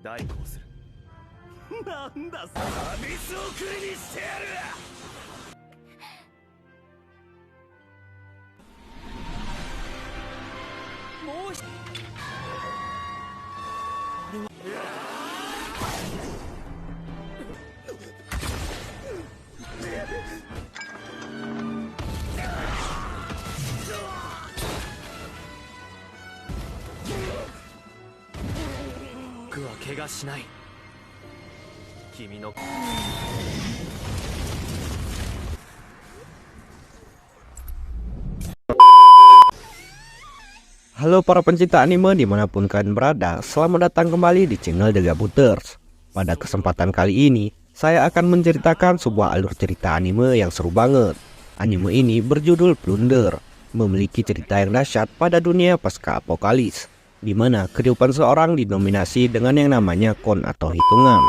代行する。なんだサービス送りにしてやる。もう僕は怪我しない。君のHalo para pencinta anime dimanapun kalian berada, selamat datang kembali di channel The Gabuters. Pada kesempatan kali ini, saya akan menceritakan sebuah alur cerita anime yang seru banget. Anime ini berjudul Plunder, memiliki cerita yang dahsyat pada dunia pasca apokalis, di mana kehidupan seorang didominasi dengan yang namanya kon atau hitungan.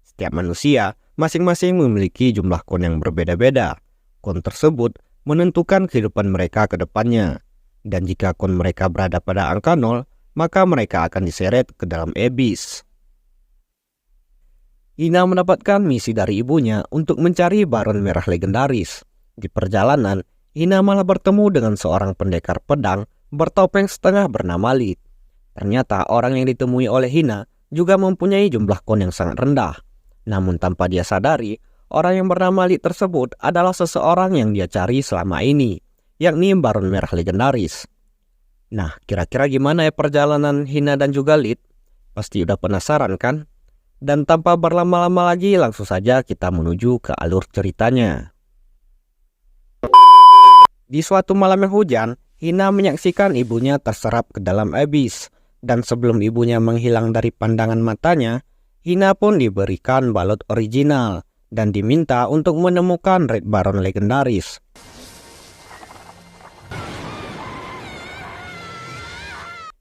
Setiap manusia masing-masing memiliki jumlah kon yang berbeda-beda. Kon tersebut menentukan kehidupan mereka ke depannya. Dan jika kon mereka berada pada angka 0, maka mereka akan diseret ke dalam abyss. Hina mendapatkan misi dari ibunya untuk mencari Baron Merah Legendaris. Di perjalanan, Hina malah bertemu dengan seorang pendekar pedang bertopeng setengah bernama Lid. Ternyata orang yang ditemui oleh Hina juga mempunyai jumlah kon yang sangat rendah. Namun tanpa dia sadari, orang yang bernama Lid tersebut adalah seseorang yang dia cari selama ini, yakni Baron Merah Legendaris. Nah, kira-kira gimana ya perjalanan Hina dan juga Lid? Pasti udah penasaran kan? Dan tanpa berlama-lama lagi, langsung saja kita menuju ke alur ceritanya. Di suatu malam yang hujan, Hina menyaksikan ibunya terserap ke dalam abyss. Dan sebelum ibunya menghilang dari pandangan matanya, Hina pun diberikan balot original dan diminta untuk menemukan Red Baron Legendaris.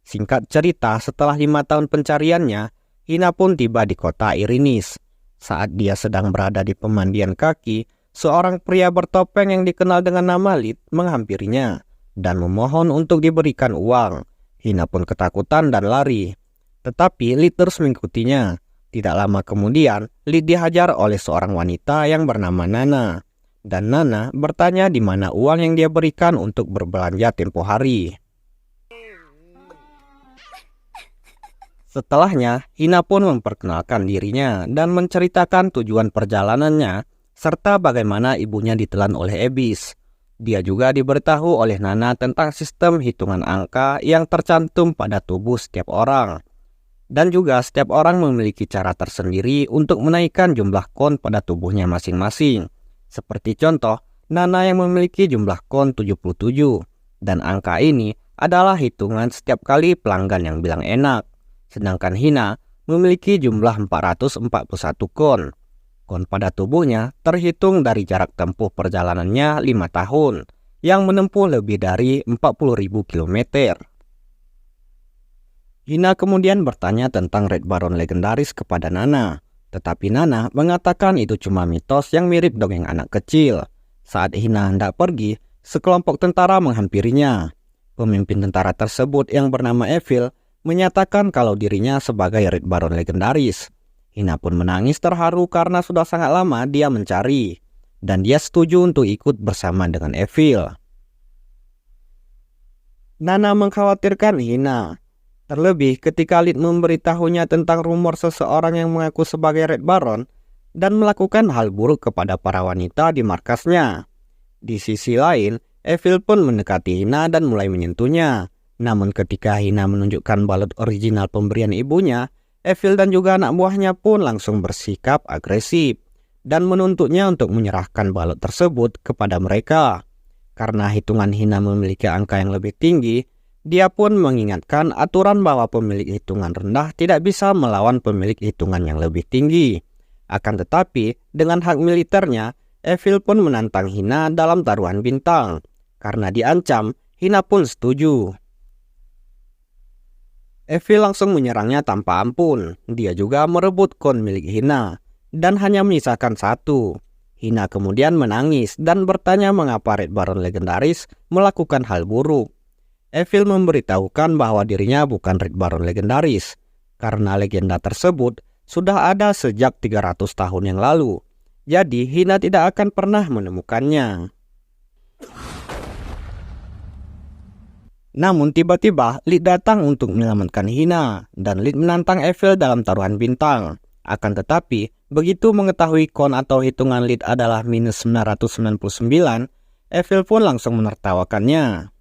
Singkat cerita, setelah 5 tahun pencariannya, Hina pun tiba di kota Irinis. Saat dia sedang berada di pemandian kaki, seorang pria bertopeng yang dikenal dengan nama Lid menghampirinya dan memohon untuk diberikan uang. Hina pun ketakutan dan lari. Tetapi Lid terus mengikutinya. Tidak lama kemudian, Lid dihajar oleh seorang wanita yang bernama Nana. Dan Nana bertanya di mana uang yang dia berikan untuk berbelanja tempo hari. Setelahnya, Hina pun memperkenalkan dirinya dan menceritakan tujuan perjalanannya serta bagaimana ibunya ditelan oleh abyss. Dia juga diberitahu oleh Nana tentang sistem hitungan angka yang tercantum pada tubuh setiap orang. Dan juga setiap orang memiliki cara tersendiri untuk menaikkan jumlah kon pada tubuhnya masing-masing. Seperti contoh, Nana yang memiliki jumlah kon 77. Dan angka ini adalah hitungan setiap kali pelanggan yang bilang enak. Sedangkan Hina memiliki jumlah 441 kon. Kon pada tubuhnya terhitung dari jarak tempuh perjalanannya 5 tahun, yang menempuh lebih dari 40.000 km. Hina kemudian bertanya tentang Red Baron Legendaris kepada Nana. Tetapi Nana mengatakan itu cuma mitos yang mirip dongeng anak kecil. Saat Hina hendak pergi, sekelompok tentara menghampirinya. Pemimpin tentara tersebut yang bernama Evil menyatakan kalau dirinya sebagai Red Baron Legendaris. Hina pun menangis terharu karena sudah sangat lama dia mencari. Dan dia setuju untuk ikut bersama dengan Evil. Nana mengkhawatirkan Hina. Terlebih ketika Lid memberitahunya tentang rumor seseorang yang mengaku sebagai Red Baron dan melakukan hal buruk kepada para wanita di markasnya. Di sisi lain, Evil pun mendekati Hina dan mulai menyentuhnya. Namun ketika Hina menunjukkan balot original pemberian ibunya, Evil dan juga anak buahnya pun langsung bersikap agresif dan menuntutnya untuk menyerahkan balot tersebut kepada mereka. Karena hitungan Hina memiliki angka yang lebih tinggi, dia pun mengingatkan aturan bahwa pemilik hitungan rendah tidak bisa melawan pemilik hitungan yang lebih tinggi. Akan tetapi, dengan hak militernya, Evil pun menantang Hina dalam taruhan bintang. Karena diancam, Hina pun setuju. Evil langsung menyerangnya tanpa ampun. Dia juga merebut kon milik Hina dan hanya menyisakan 1. Hina kemudian menangis dan bertanya mengapa Red Baron Legendaris melakukan hal buruk. Evil memberitahukan bahwa dirinya bukan Red Baron Legendaris. karena legenda tersebut sudah ada sejak 300 tahun yang lalu. Jadi Hina tidak akan pernah menemukannya. Namun tiba-tiba Lid datang untuk menyelamatkan Hina dan Lid menantang Evil dalam taruhan bintang. Akan tetapi begitu mengetahui kon atau hitungan Lid adalah minus 999, Evil pun langsung menertawakannya.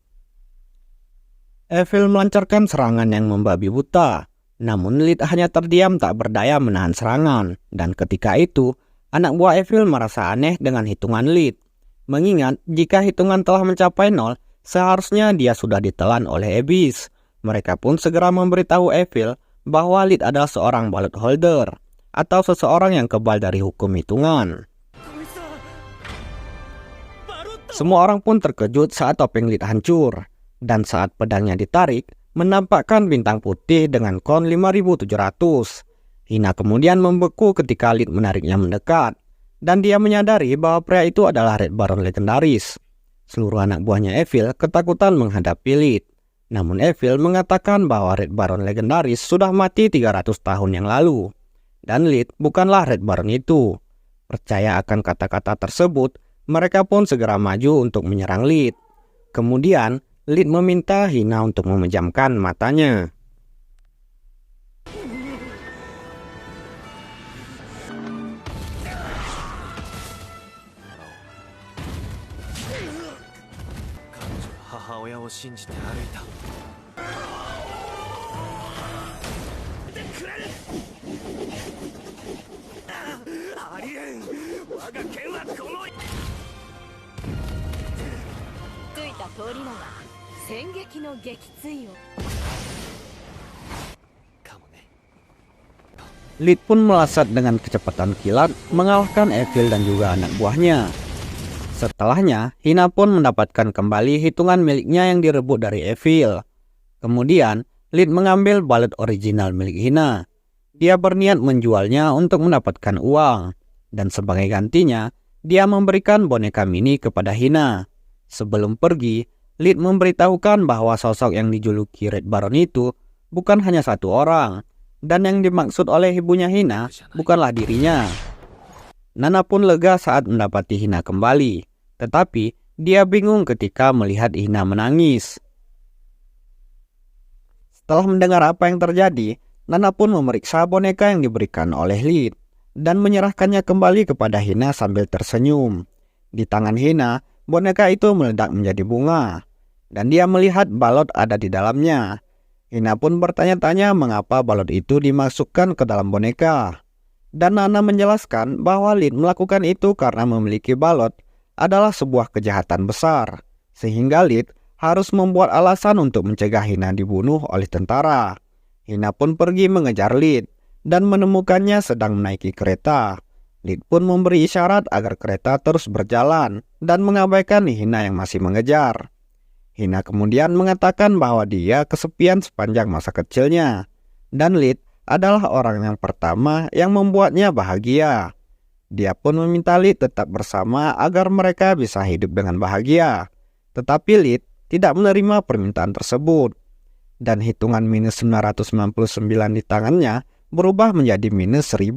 Evil melancarkan serangan yang membabi buta. Namun Lid hanya terdiam tak berdaya menahan serangan. Dan ketika itu anak buah Evil merasa aneh dengan hitungan Lid. Mengingat jika hitungan telah mencapai 0, seharusnya dia sudah ditelan oleh Abyss. Mereka pun segera memberitahu Evil bahwa Lid adalah seorang ballot holder atau seseorang yang kebal dari hukum hitungan. Semua orang pun terkejut saat topeng Lid hancur. Dan saat pedangnya ditarik, menampakkan bintang putih dengan kon 5700. Hina kemudian membeku ketika Lid menariknya mendekat. Dan dia menyadari bahwa pria itu adalah Red Baron legendaris. Seluruh anak buahnya Evil ketakutan menghadapi Lid. Namun Evil mengatakan bahwa Red Baron legendaris sudah mati 300 tahun yang lalu. Dan Lid bukanlah Red Baron itu. Percaya akan kata-kata tersebut, mereka pun segera maju untuk menyerang Lid. Kemudian Lid meminta Hina untuk memejamkan matanya. Lid pun melesat dengan kecepatan kilat mengalahkan Evil dan juga anak buahnya. Setelahnya, Hina pun mendapatkan kembali hitungan miliknya yang direbut dari Evil. Kemudian, Lid mengambil balet original milik Hina. Dia berniat menjualnya untuk mendapatkan uang. Dan sebagai gantinya, dia memberikan boneka mini kepada Hina. Sebelum pergi, Lid memberitahukan bahwa sosok yang dijuluki Red Baron itu bukan hanya satu orang. Dan yang dimaksud oleh ibunya Hina bukanlah dirinya. Nana pun lega saat mendapati Hina kembali. Tetapi dia bingung ketika melihat Hina menangis. Setelah mendengar apa yang terjadi, Nana pun memeriksa boneka yang diberikan oleh Lid dan menyerahkannya kembali kepada Hina sambil tersenyum. Di tangan Hina, boneka itu meledak menjadi bunga. Dan dia melihat balot ada di dalamnya. Hina pun bertanya-tanya mengapa balot itu dimasukkan ke dalam boneka. Dan Nana menjelaskan bahwa Lid melakukan itu karena memiliki balot adalah sebuah kejahatan besar. Sehingga Lid harus membuat alasan untuk mencegah Hina dibunuh oleh tentara. Hina pun pergi mengejar Lid dan menemukannya sedang menaiki kereta. Lid pun memberi isyarat agar kereta terus berjalan dan mengabaikan Hina yang masih mengejar. Hina kemudian mengatakan bahwa dia kesepian sepanjang masa kecilnya. Dan Lid adalah orang yang pertama yang membuatnya bahagia. Dia pun meminta Lid tetap bersama agar mereka bisa hidup dengan bahagia. Tetapi Lid tidak menerima permintaan tersebut. Dan hitungan minus 999 di tangannya berubah menjadi minus 1000.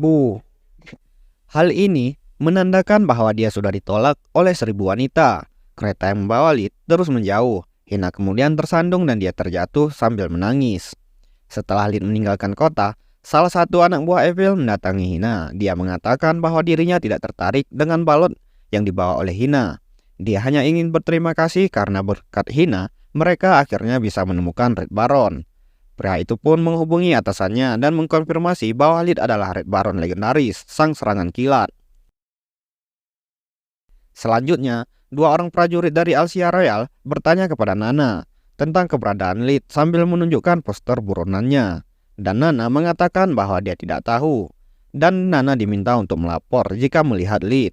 Hal ini menandakan bahwa dia sudah ditolak oleh 1000 wanita. Kereta yang membawa Lid terus menjauh. Hina kemudian tersandung dan dia terjatuh sambil menangis. Setelah Lid meninggalkan kota, salah satu anak buah Evil mendatangi Hina. Dia mengatakan bahwa dirinya tidak tertarik dengan balot yang dibawa oleh Hina. Dia hanya ingin berterima kasih karena berkat Hina, mereka akhirnya bisa menemukan Red Baron. Pria itu pun menghubungi atasannya dan mengkonfirmasi bahwa Lid adalah Red Baron legendaris, sang serangan kilat. Selanjutnya, dua orang prajurit dari Alsia Royal bertanya kepada Nana tentang keberadaan Lid sambil menunjukkan poster buronannya. Dan Nana mengatakan bahwa dia tidak tahu. Dan Nana diminta untuk melapor jika melihat Lid.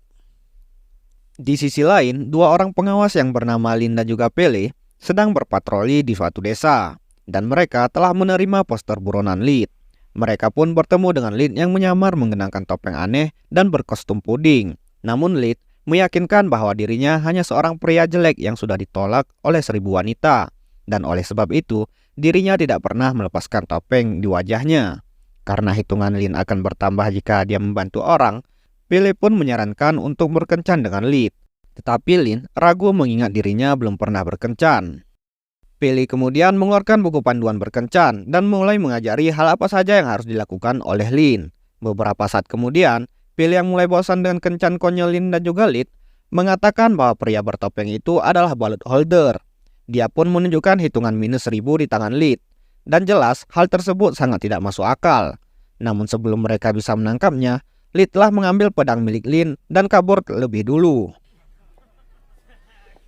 Di sisi lain, dua orang pengawas yang bernama Lin dan juga Pele sedang berpatroli di suatu desa. Dan mereka telah menerima poster buronan Lid. Mereka pun bertemu dengan Lid yang menyamar mengenakan topeng aneh dan berkostum puding. Namun Lid meyakinkan bahwa dirinya hanya seorang pria jelek yang sudah ditolak oleh 1000 wanita. Dan oleh sebab itu, dirinya tidak pernah melepaskan topeng di wajahnya. Karena hitungan Lin akan bertambah jika dia membantu orang, Pele pun menyarankan untuk berkencan dengan Lid. Tetapi Lin ragu mengingat dirinya belum pernah berkencan. Pele kemudian mengeluarkan buku panduan berkencan dan mulai mengajari hal apa saja yang harus dilakukan oleh Lin. Beberapa saat kemudian, Pele yang mulai bosan dengan kencan konyol Lin dan juga Lid mengatakan bahwa pria bertopeng itu adalah wallet holder. Dia pun menunjukkan hitungan minus 1000 di tangan Lid. Dan jelas hal tersebut sangat tidak masuk akal. Namun sebelum mereka bisa menangkapnya, Lid telah mengambil pedang milik Lin dan kabur terlebih dulu.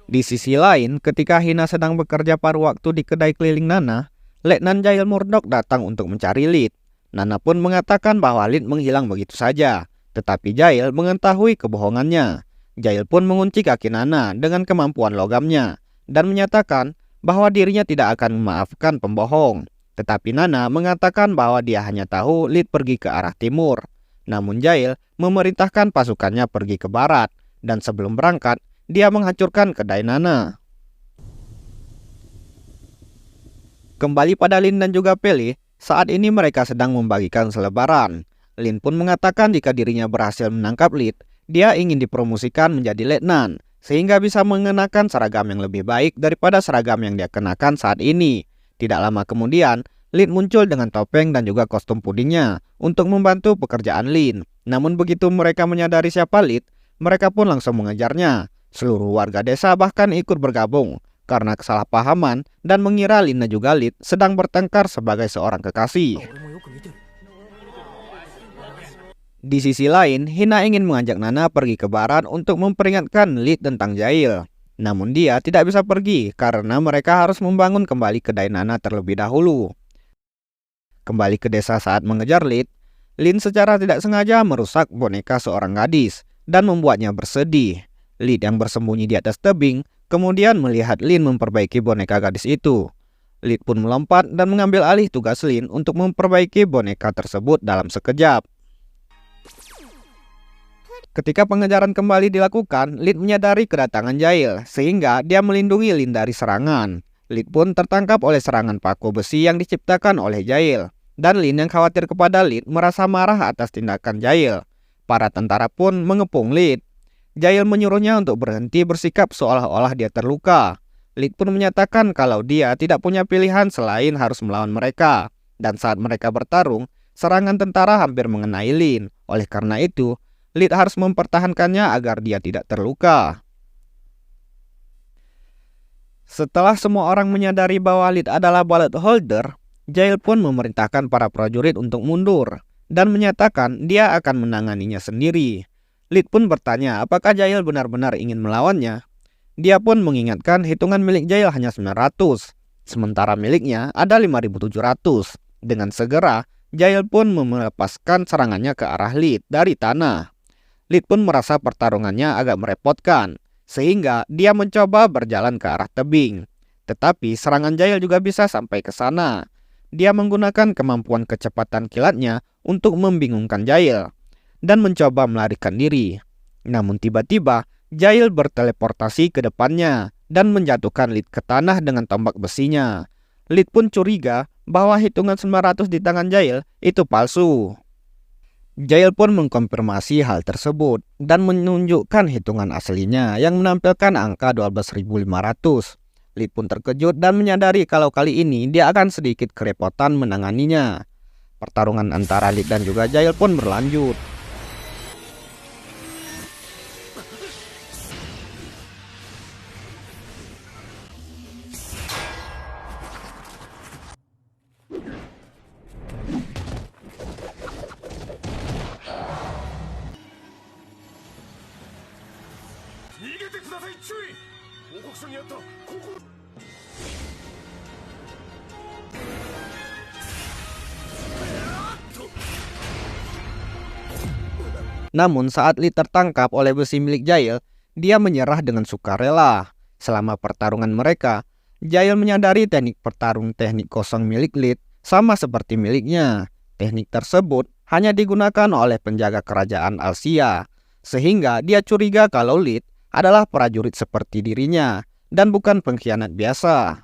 Di sisi lain, ketika Hina sedang bekerja paruh waktu di kedai keliling Nana, Letnan Jail Murdoch datang untuk mencari Lid. Nana pun mengatakan bahwa Lid menghilang begitu saja. Tetapi Jail mengetahui kebohongannya. Jail pun mengunci kaki Nana dengan kemampuan logamnya dan menyatakan bahwa dirinya tidak akan memaafkan pembohong. Tetapi Nana mengatakan bahwa dia hanya tahu Lid pergi ke arah timur. Namun Jail memerintahkan pasukannya pergi ke barat, dan sebelum berangkat, dia menghancurkan kedai Nana. Kembali pada Lin dan juga Pele, saat ini mereka sedang membagikan selebaran. Lin pun mengatakan jika dirinya berhasil menangkap Lid, dia ingin dipromosikan menjadi letnan, sehingga bisa mengenakan seragam yang lebih baik daripada seragam yang dia kenakan saat ini. Tidak lama kemudian, Lid muncul dengan topeng dan juga kostum pudingnya untuk membantu pekerjaan Lin. Namun begitu mereka menyadari siapa Lid, mereka pun langsung mengejarnya. Seluruh warga desa bahkan ikut bergabung karena kesalahpahaman dan mengira Lin dan juga Lid sedang bertengkar sebagai seorang kekasih. Di sisi lain, Hina ingin mengajak Nana pergi ke barat untuk memperingatkan Lid tentang Jail. Namun dia tidak bisa pergi karena mereka harus membangun kembali kedai Nana terlebih dahulu. Kembali ke desa saat mengejar Lid, Lin secara tidak sengaja merusak boneka seorang gadis dan membuatnya bersedih. Lid yang bersembunyi di atas tebing kemudian melihat Lin memperbaiki boneka gadis itu. Lid pun melompat dan mengambil alih tugas Lin untuk memperbaiki boneka tersebut dalam sekejap. Ketika pengejaran kembali dilakukan, Lid menyadari kedatangan Jail, sehingga dia melindungi Lin dari serangan. Lid pun tertangkap oleh serangan paku besi yang diciptakan oleh Jail, dan Lin yang khawatir kepada Lid merasa marah atas tindakan Jail. Para tentara pun mengepung Lid. Jail menyuruhnya untuk berhenti bersikap seolah-olah dia terluka. Lid pun menyatakan kalau dia tidak punya pilihan selain harus melawan mereka. Dan saat mereka bertarung, serangan tentara hampir mengenai Lin. Oleh karena itu, Lid harus mempertahankannya agar dia tidak terluka. Setelah semua orang menyadari bahwa Lid adalah wallet holder, Jail pun memerintahkan para prajurit untuk mundur dan menyatakan dia akan menanganinya sendiri. Lid pun bertanya apakah Jail benar-benar ingin melawannya. Dia pun mengingatkan hitungan milik Jail hanya 900, sementara miliknya ada 5.700. Dengan segera, Jail pun melepaskan serangannya ke arah Lid dari tanah. Lid pun merasa pertarungannya agak merepotkan, sehingga dia mencoba berjalan ke arah tebing. Tetapi serangan Jail juga bisa sampai ke sana. Dia menggunakan kemampuan kecepatan kilatnya untuk membingungkan Jail dan mencoba melarikan diri. Namun tiba-tiba Jail berteleportasi ke depannya dan menjatuhkan Lid ke tanah dengan tombak besinya. Lid pun curiga bahwa hitungan 900 di tangan Jail itu palsu. Jail pun mengkonfirmasi hal tersebut dan menunjukkan hitungan aslinya yang menampilkan angka 12.500. Lid pun terkejut dan menyadari kalau kali ini dia akan sedikit kerepotan menanganinya. Pertarungan antara Lid dan juga Jail pun berlanjut. Namun saat Lid tertangkap oleh besi milik Jail, dia menyerah dengan sukarela. Selama pertarungan mereka, Jail menyadari teknik teknik kosong milik Lid sama seperti miliknya. Teknik tersebut hanya digunakan oleh penjaga kerajaan Alsia, sehingga dia curiga kalau Lid adalah prajurit seperti dirinya dan bukan pengkhianat biasa.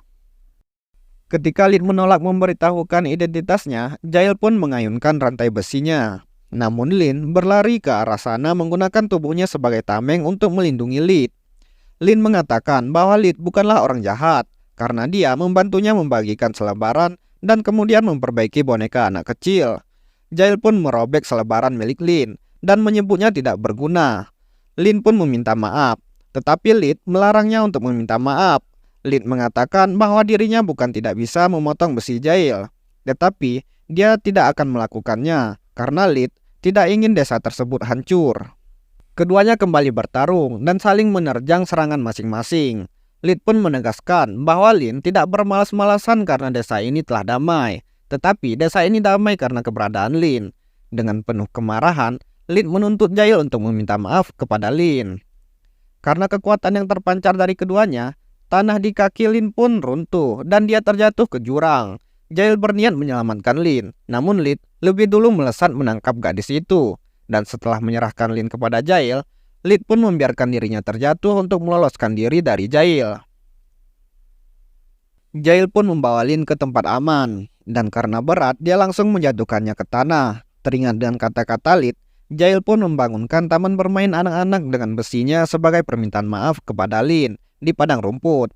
Ketika Lid menolak memberitahukan identitasnya, Jail pun mengayunkan rantai besinya. Namun Lin berlari ke arah sana menggunakan tubuhnya sebagai tameng untuk melindungi Lid. Lin mengatakan bahwa Lid bukanlah orang jahat karena dia membantunya membagikan selebaran dan kemudian memperbaiki boneka anak kecil. Jail pun merobek selebaran milik Lin dan menyebutnya tidak berguna. Lin pun meminta maaf, tetapi Lid melarangnya untuk meminta maaf. Lid mengatakan bahwa dirinya bukan tidak bisa memotong besi Jail, tetapi dia tidak akan melakukannya karena Lid tidak ingin desa tersebut hancur. Keduanya kembali bertarung dan saling menerjang serangan masing-masing. Lid pun menegaskan bahwa Lin tidak bermalas-malasan karena desa ini telah damai, tetapi desa ini damai karena keberadaan Lin. Dengan penuh kemarahan, Lid menuntut Jail untuk meminta maaf kepada Lin. Karena kekuatan yang terpancar dari keduanya, tanah di kaki Lin pun runtuh dan dia terjatuh ke jurang. Jail berniat menyelamatkan Lin, namun Lid lebih dulu melesat menangkap gadis itu. Dan setelah menyerahkan Lin kepada Jail, Lid pun membiarkan dirinya terjatuh untuk meloloskan diri dari Jail. Jail pun membawa Lin ke tempat aman, dan karena berat dia langsung menjatuhkannya ke tanah. Teringat dengan kata-kata Lid, Jail pun membangunkan taman bermain anak-anak dengan besinya sebagai permintaan maaf kepada Lin di padang rumput.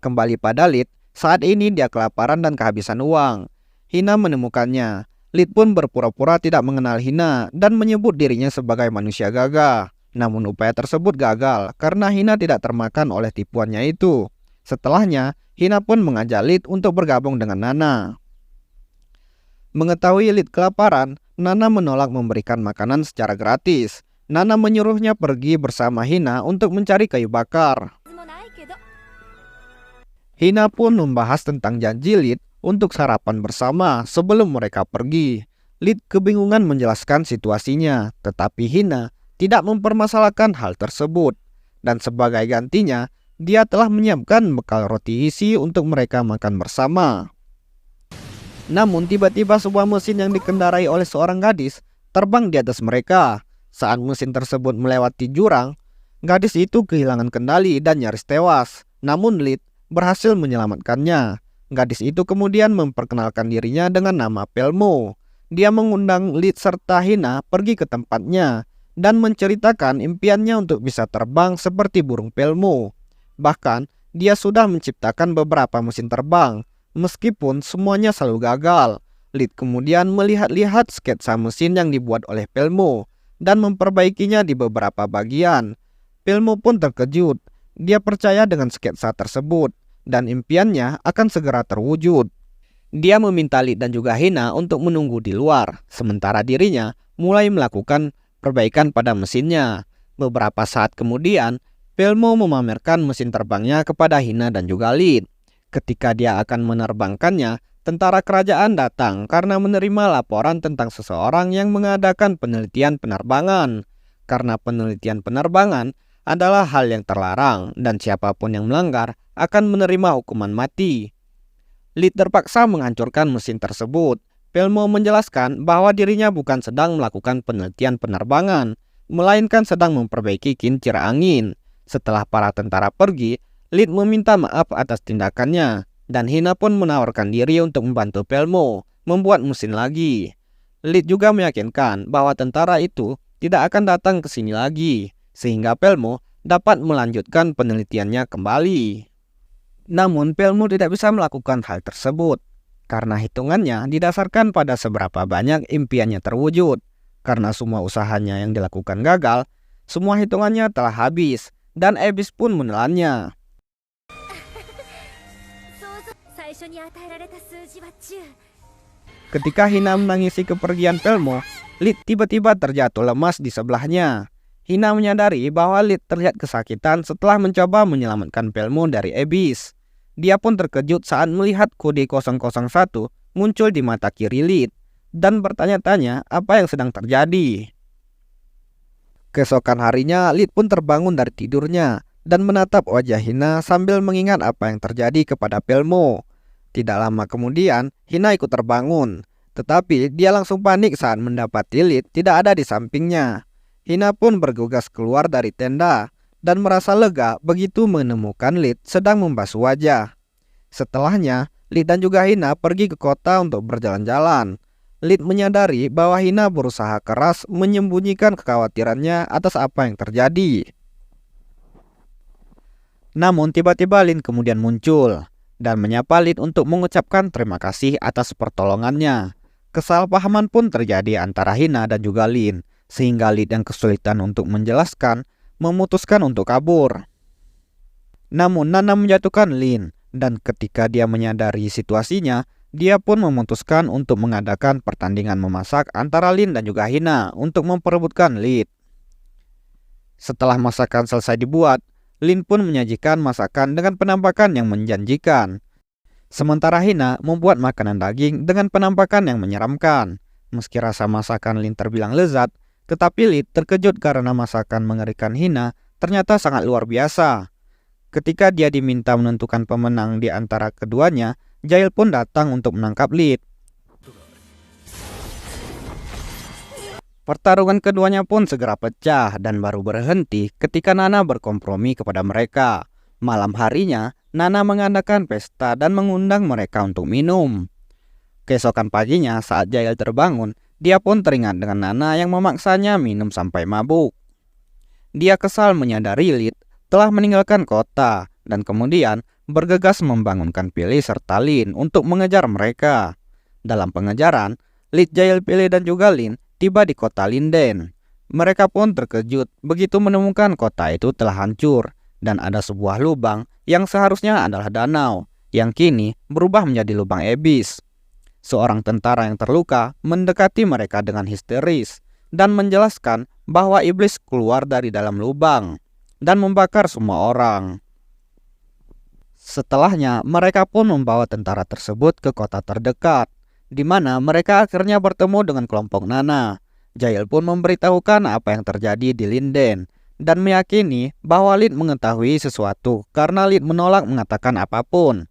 Kembali pada Lid, saat ini dia kelaparan dan kehabisan uang. Hina menemukannya. Lid pun berpura-pura tidak mengenal Hina dan menyebut dirinya sebagai manusia gagah. Namun upaya tersebut gagal karena Hina tidak termakan oleh tipuannya itu. Setelahnya, Hina pun mengajak Lid untuk bergabung dengan Nana. Mengetahui Lid kelaparan, Nana menolak memberikan makanan secara gratis. Nana menyuruhnya pergi bersama Hina untuk mencari kayu bakar. Hina pun membahas tentang janji Lid untuk sarapan bersama sebelum mereka pergi. Lid kebingungan menjelaskan situasinya, tetapi Hina tidak mempermasalahkan hal tersebut. Dan sebagai gantinya, dia telah menyiapkan bekal roti isi untuk mereka makan bersama. Namun tiba-tiba sebuah mesin yang dikendarai oleh seorang gadis terbang di atas mereka. Saat mesin tersebut melewati jurang, gadis itu kehilangan kendali dan nyaris tewas. Namun Lid berhasil menyelamatkannya. Gadis itu kemudian memperkenalkan dirinya dengan nama Pelmo. Dia mengundang Lid serta Hina pergi ke tempatnya dan menceritakan impiannya untuk bisa terbang seperti burung Pelmo. Bahkan, dia sudah menciptakan beberapa mesin terbang, meskipun semuanya selalu gagal. Lid kemudian melihat-lihat sketsa mesin yang dibuat oleh Pelmo dan memperbaikinya di beberapa bagian. Pelmo pun terkejut. Dia percaya dengan sketsa tersebut dan impiannya akan segera terwujud. Dia meminta Lid dan juga Hina untuk menunggu di luar, sementara dirinya mulai melakukan perbaikan pada mesinnya. Beberapa saat kemudian, Pelmo memamerkan mesin terbangnya kepada Hina dan juga Lid. Ketika dia akan menerbangkannya, tentara kerajaan datang karena menerima laporan tentang seseorang yang mengadakan penelitian penerbangan. Karena penelitian penerbangan adalah hal yang terlarang dan siapapun yang melanggar akan menerima hukuman mati. Lid terpaksa menghancurkan mesin tersebut. Pelmo menjelaskan bahwa dirinya bukan sedang melakukan penelitian penerbangan, melainkan sedang memperbaiki kincir angin. Setelah para tentara pergi, Lid meminta maaf atas tindakannya, dan Hina pun menawarkan diri untuk membantu Pelmo membuat mesin lagi. Lid juga meyakinkan bahwa tentara itu tidak akan datang ke sini lagi, sehingga Pelmo dapat melanjutkan penelitiannya kembali. Namun Pelmo tidak bisa melakukan hal tersebut, karena hitungannya didasarkan pada seberapa banyak impiannya terwujud. Karena semua usahanya yang dilakukan gagal, semua hitungannya telah habis, dan Abyss pun menelannya. Ketika Hina menangisi kepergian Pelmo, Lid tiba-tiba terjatuh lemas di sebelahnya. Hina menyadari bahwa Lid terlihat kesakitan setelah mencoba menyelamatkan Pelmo dari Abyss. Dia pun terkejut saat melihat kode 001 muncul di mata kiri Lid dan bertanya-tanya apa yang sedang terjadi. Keesokan harinya, Lid pun terbangun dari tidurnya dan menatap wajah Hina sambil mengingat apa yang terjadi kepada Pelmo. Tidak lama kemudian, Hina ikut terbangun, tetapi dia langsung panik saat mendapati Lid tidak ada di sampingnya. Hina pun bergegas keluar dari tenda dan merasa lega begitu menemukan Lid sedang membasuh wajah. Setelahnya, Lid dan juga Hina pergi ke kota untuk berjalan-jalan. Lid menyadari bahwa Hina berusaha keras menyembunyikan kekhawatirannya atas apa yang terjadi. Namun tiba-tiba Lin kemudian muncul dan menyapa Lid untuk mengucapkan terima kasih atas pertolongannya. Kesalahpahaman pun terjadi antara Hina dan juga Lin, sehingga Lid yang kesulitan untuk menjelaskan memutuskan untuk kabur. Namun Nana menjatuhkan Lin, dan ketika dia menyadari situasinya, dia pun memutuskan untuk mengadakan pertandingan memasak antara Lin dan juga Hina untuk memperebutkan Lid. Setelah masakan selesai dibuat, Lin pun menyajikan masakan dengan penampakan yang menjanjikan. Sementara Hina membuat makanan daging dengan penampakan yang menyeramkan. Meski rasa masakan Lin terbilang lezat, tetapi Lid terkejut karena masakan mengerikan Hina ternyata sangat luar biasa. Ketika dia diminta menentukan pemenang di antara keduanya, Jail pun datang untuk menangkap Lid. Pertarungan keduanya pun segera pecah dan baru berhenti ketika Nana berkompromi kepada mereka. Malam harinya, Nana mengadakan pesta dan mengundang mereka untuk minum. Keesokan paginya saat Jail terbangun, dia pun teringat dengan Nana yang memaksanya minum sampai mabuk. Dia kesal menyadari Lid telah meninggalkan kota dan kemudian bergegas membangunkan Pele serta Lin untuk mengejar mereka. Dalam pengejaran, Lid, Jail, Pele dan juga Lin tiba di kota Linden. Mereka pun terkejut begitu menemukan kota itu telah hancur dan ada sebuah lubang yang seharusnya adalah danau yang kini berubah menjadi lubang ebis. Seorang tentara yang terluka mendekati mereka dengan histeris dan menjelaskan bahwa iblis keluar dari dalam lubang dan membakar semua orang. Setelahnya, mereka pun membawa tentara tersebut ke kota terdekat, di mana mereka akhirnya bertemu dengan kelompok Nana. Jail pun memberitahukan apa yang terjadi di Linden dan meyakini bahwa Lid mengetahui sesuatu karena Lid menolak mengatakan apapun.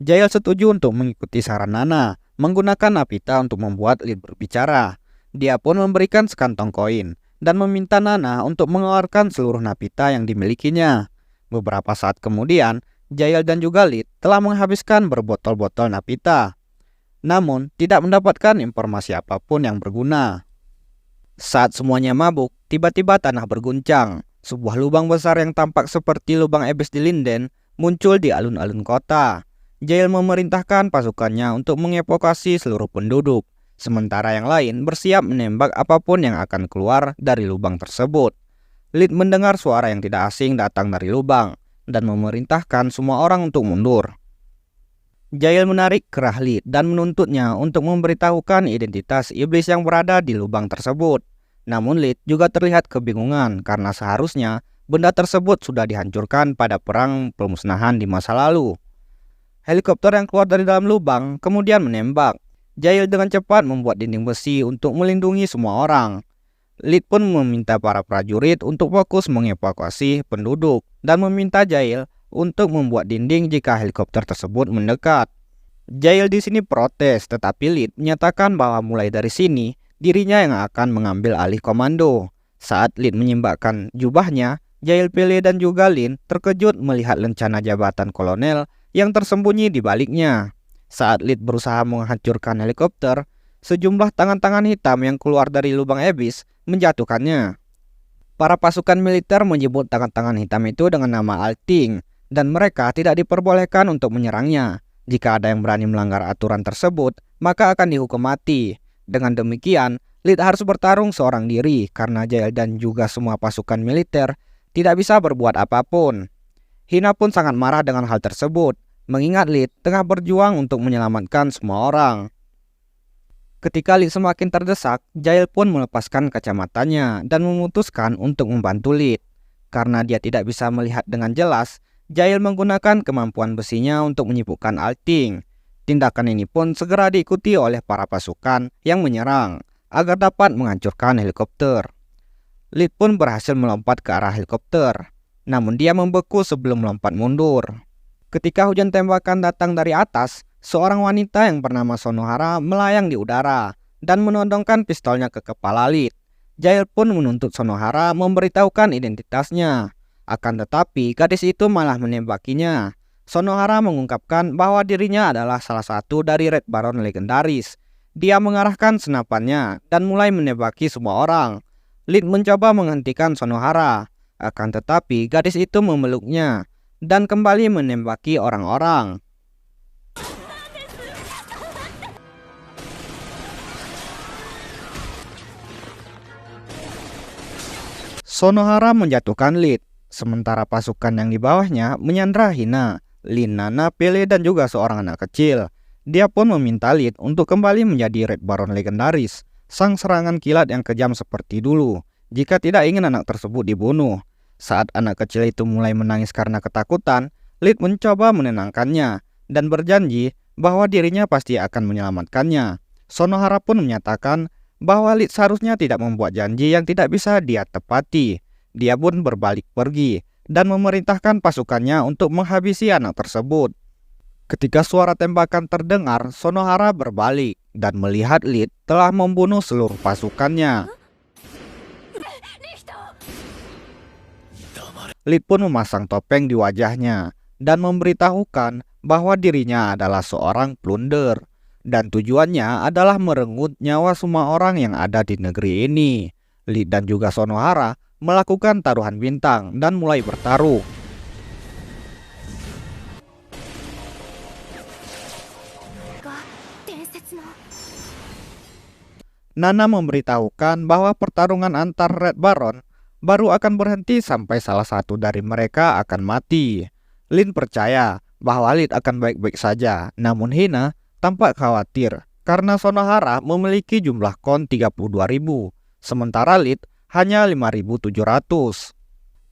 Jail setuju untuk mengikuti saran Nana, menggunakan Napita untuk membuat Lid berbicara. Dia pun memberikan sekantong koin dan meminta Nana untuk mengeluarkan seluruh Napita yang dimilikinya. Beberapa saat kemudian, Jail dan juga Lid telah menghabiskan berbotol-botol Napita, namun tidak mendapatkan informasi apapun yang berguna. Saat semuanya mabuk, tiba-tiba tanah berguncang. Sebuah lubang besar yang tampak seperti lubang ebes di Linden muncul di alun-alun kota. Jail memerintahkan pasukannya untuk mengevakuasi seluruh penduduk, sementara yang lain bersiap menembak apapun yang akan keluar dari lubang tersebut. Lid mendengar suara yang tidak asing datang dari lubang dan memerintahkan semua orang untuk mundur. Jail menarik kerah Lid dan menuntutnya untuk memberitahukan identitas iblis yang berada di lubang tersebut. Namun Lid juga terlihat kebingungan karena seharusnya benda tersebut sudah dihancurkan pada perang pemusnahan di masa lalu. Helikopter yang keluar dari dalam lubang kemudian menembak. Jail dengan cepat membuat dinding besi untuk melindungi semua orang. Lid pun meminta para prajurit untuk fokus mengevakuasi penduduk dan meminta Jail untuk membuat dinding jika helikopter tersebut mendekat. Jail di sini protes, tetapi Lid menyatakan bahwa mulai dari sini dirinya yang akan mengambil alih komando. Saat Lid menyimbakkan jubahnya, Jail, Pele dan juga Lin terkejut melihat lencana jabatan kolonel yang tersembunyi di baliknya. Saat Lid berusaha menghancurkan helikopter, sejumlah tangan-tangan hitam yang keluar dari lubang ebis menjatuhkannya. Para pasukan militer menyebut tangan-tangan hitam itu dengan nama Alting, dan mereka tidak diperbolehkan untuk menyerangnya. Jika ada yang berani melanggar aturan tersebut, maka akan dihukum mati. Dengan demikian, Lid harus bertarung seorang diri karena Jail dan juga semua pasukan militer tidak bisa berbuat apapun. Hina pun sangat marah dengan hal tersebut, mengingat Lid tengah berjuang untuk menyelamatkan semua orang. Ketika Lid semakin terdesak, Jail pun melepaskan kacamatanya dan memutuskan untuk membantu Lid. Karena dia tidak bisa melihat dengan jelas, Jail menggunakan kemampuan besinya untuk menyibukkan Alting. Tindakan ini pun segera diikuti oleh para pasukan yang menyerang agar dapat menghancurkan helikopter. Lid pun berhasil melompat ke arah helikopter, namun dia membeku sebelum melompat mundur. Ketika hujan tembakan datang dari atas, seorang wanita yang bernama Sonohara melayang di udara dan menodongkan pistolnya ke kepala Lid. Jail pun menuntut Sonohara memberitahukan identitasnya. Akan tetapi gadis itu malah menembakinya. Sonohara mengungkapkan bahwa dirinya adalah salah satu dari Red Baron legendaris. Dia mengarahkan senapannya dan mulai menembaki semua orang. Lid mencoba menghentikan Sonohara, akan tetapi gadis itu memeluknya dan kembali menembaki orang-orang. Sonohara menjatuhkan Lid, sementara pasukan yang di bawahnya menyandra Hina, Lin, Nana, Pele, dan juga seorang anak kecil. Dia pun meminta Lid untuk kembali menjadi Red Baron legendaris, sang serangan kilat yang kejam seperti dulu, jika tidak ingin anak tersebut dibunuh. Saat anak kecil itu mulai menangis karena ketakutan, Lid mencoba menenangkannya dan berjanji bahwa dirinya pasti akan menyelamatkannya. Sonohara pun menyatakan bahwa Lid seharusnya tidak membuat janji yang tidak bisa dia tepati. Dia pun berbalik pergi dan memerintahkan pasukannya untuk menghabisi anak tersebut. Ketika suara tembakan terdengar, Sonohara berbalik dan melihat Lid telah membunuh seluruh pasukannya. Lid pun memasang topeng di wajahnya dan memberitahukan bahwa dirinya adalah seorang plunder dan tujuannya adalah merenggut nyawa semua orang yang ada di negeri ini. Lid dan juga Sonohara melakukan taruhan bintang dan mulai bertaruh. Nana memberitahukan bahwa pertarungan antar Red Baron baru akan berhenti sampai salah satu dari mereka akan mati. Lin percaya bahwa Lid akan baik-baik saja, namun Hina tampak khawatir karena Sonohara memiliki jumlah kon 32.000, sementara Lid hanya 5.700.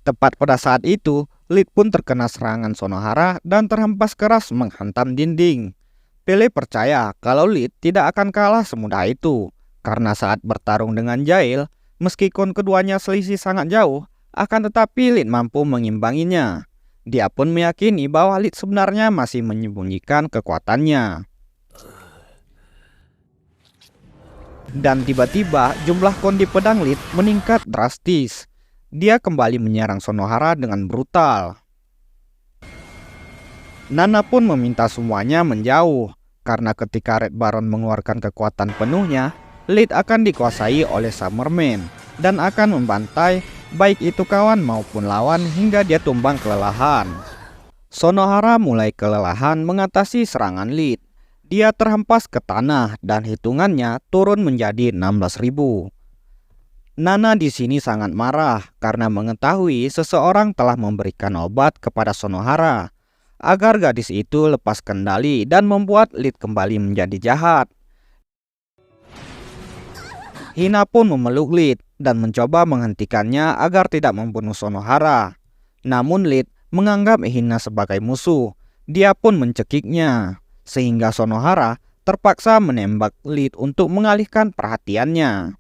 Tepat pada saat itu, Lid pun terkena serangan Sonohara dan terhempas keras menghantam dinding. Pele percaya kalau Lid tidak akan kalah semudah itu, karena saat bertarung dengan Jail, meski kon keduanya selisih sangat jauh, akan tetapi Lid mampu mengimbanginya. Dia pun meyakini bahwa Lid sebenarnya masih menyembunyikan kekuatannya. Dan tiba-tiba jumlah kon di pedang Lid meningkat drastis. Dia kembali menyerang Sonohara dengan brutal. Nana pun meminta semuanya menjauh, karena ketika Red Baron mengeluarkan kekuatan penuhnya, Lid akan dikuasai oleh Summerman dan akan membantai baik itu kawan maupun lawan hingga dia tumbang kelelahan. Sonohara mulai kelelahan mengatasi serangan Lid. Dia terhempas ke tanah dan hitungannya turun menjadi 16.000. Nana di sini sangat marah karena mengetahui seseorang telah memberikan obat kepada Sonohara agar gadis itu lepas kendali dan membuat Lid kembali menjadi jahat. Hina pun memeluk Lid dan mencoba menghentikannya agar tidak membunuh Sonohara. Namun Lid menganggap Hina sebagai musuh. Dia pun mencekiknya, sehingga Sonohara terpaksa menembak Lid untuk mengalihkan perhatiannya.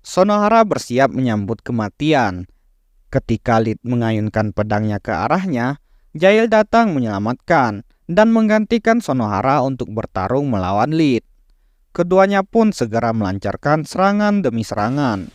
Sonohara bersiap menyambut kematian. Ketika Lid mengayunkan pedangnya ke arahnya, Jail datang menyelamatkan dan menggantikan Sonohara untuk bertarung melawan Lid. Keduanya pun segera melancarkan serangan demi serangan.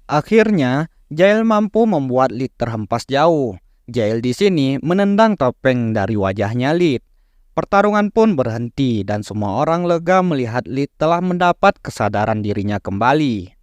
Akhirnya, Jail mampu membuat Lid terhempas jauh. Jail di sini menendang topeng dari wajahnya Lid. Pertarungan pun berhenti dan semua orang lega melihat Lid telah mendapat kesadaran dirinya kembali.